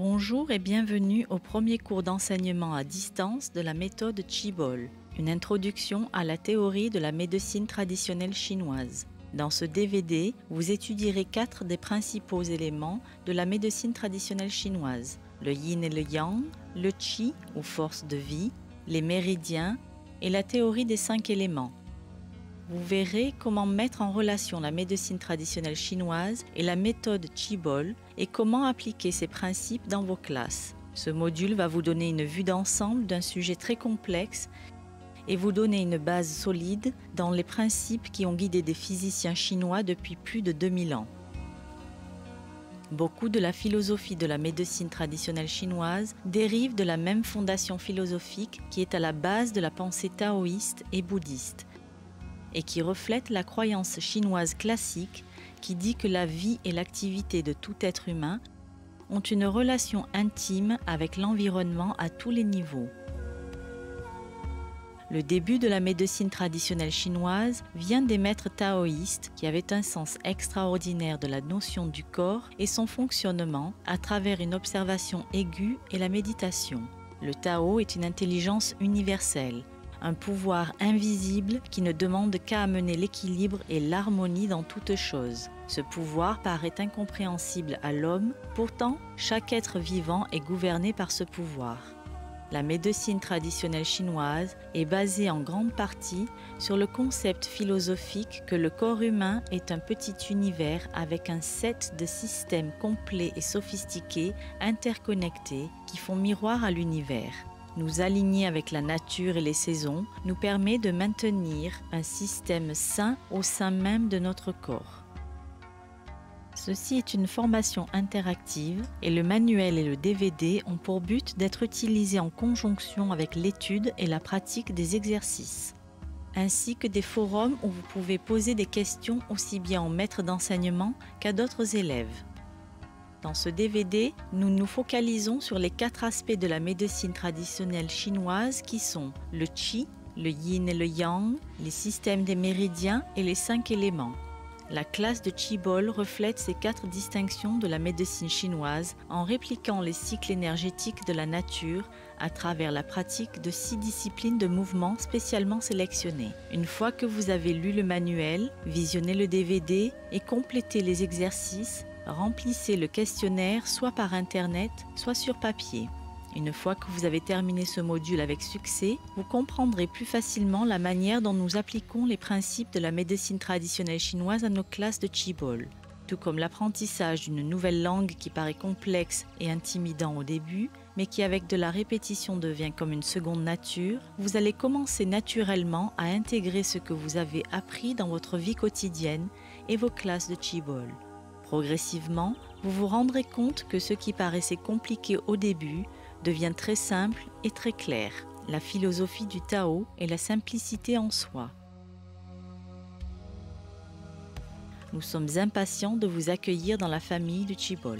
Bonjour et bienvenue au premier cours d'enseignement à distance de la méthode Qibol, une introduction à la théorie de la médecine traditionnelle chinoise. Dans ce DVD, vous étudierez 4 des principaux éléments de la médecine traditionnelle chinoise, le yin et le yang, le qi ou force de vie, les méridiens et la théorie des 5 éléments. Vous verrez comment mettre en relation la médecine traditionnelle chinoise et la méthode Qibol et comment appliquer ces principes dans vos classes. Ce module va vous donner une vue d'ensemble d'un sujet très complexe et vous donner une base solide dans les principes qui ont guidé des physiciens chinois depuis plus de 2000 ans. Beaucoup de la philosophie de la médecine traditionnelle chinoise dérive de la même fondation philosophique qui est à la base de la pensée taoïste et bouddhiste, et qui reflète la croyance chinoise classique qui dit que la vie et l'activité de tout être humain ont une relation intime avec l'environnement à tous les niveaux. Le début de la médecine traditionnelle chinoise vient des maîtres taoïstes qui avaient un sens extraordinaire de la notion du corps et son fonctionnement à travers une observation aiguë et la méditation. Le Tao est une intelligence universelle, un pouvoir invisible qui ne demande qu'à amener l'équilibre et l'harmonie dans toute chose. Ce pouvoir paraît incompréhensible à l'homme, pourtant chaque être vivant est gouverné par ce pouvoir. La médecine traditionnelle chinoise est basée en grande partie sur le concept philosophique que le corps humain est un petit univers avec un set de systèmes complets et sophistiqués, interconnectés, qui font miroir à l'univers. Nous aligner avec la nature et les saisons nous permet de maintenir un système sain au sein même de notre corps. Ceci est une formation interactive et le manuel et le DVD ont pour but d'être utilisés en conjonction avec l'étude et la pratique des exercices, ainsi que des forums où vous pouvez poser des questions aussi bien aux maîtres d'enseignement qu'à d'autres élèves. Dans ce DVD, nous nous focalisons sur les 4 aspects de la médecine traditionnelle chinoise qui sont le qi, le yin et le yang, les systèmes des méridiens et les 5 éléments. La classe de Qibol reflète ces 4 distinctions de la médecine chinoise en répliquant les cycles énergétiques de la nature à travers la pratique de 6 disciplines de mouvement spécialement sélectionnées. Une fois que vous avez lu le manuel, visionné le DVD et complété les exercices, remplissez le questionnaire soit par Internet, soit sur papier. Une fois que vous avez terminé ce module avec succès, vous comprendrez plus facilement la manière dont nous appliquons les principes de la médecine traditionnelle chinoise à nos classes de Qibol. Tout comme l'apprentissage d'une nouvelle langue qui paraît complexe et intimidant au début, mais qui avec de la répétition devient comme une seconde nature, vous allez commencer naturellement à intégrer ce que vous avez appris dans votre vie quotidienne et vos classes de Qibol. Progressivement, vous vous rendrez compte que ce qui paraissait compliqué au début devient très simple et très clair. La philosophie du Tao est la simplicité en soi. Nous sommes impatients de vous accueillir dans la famille du Qibol.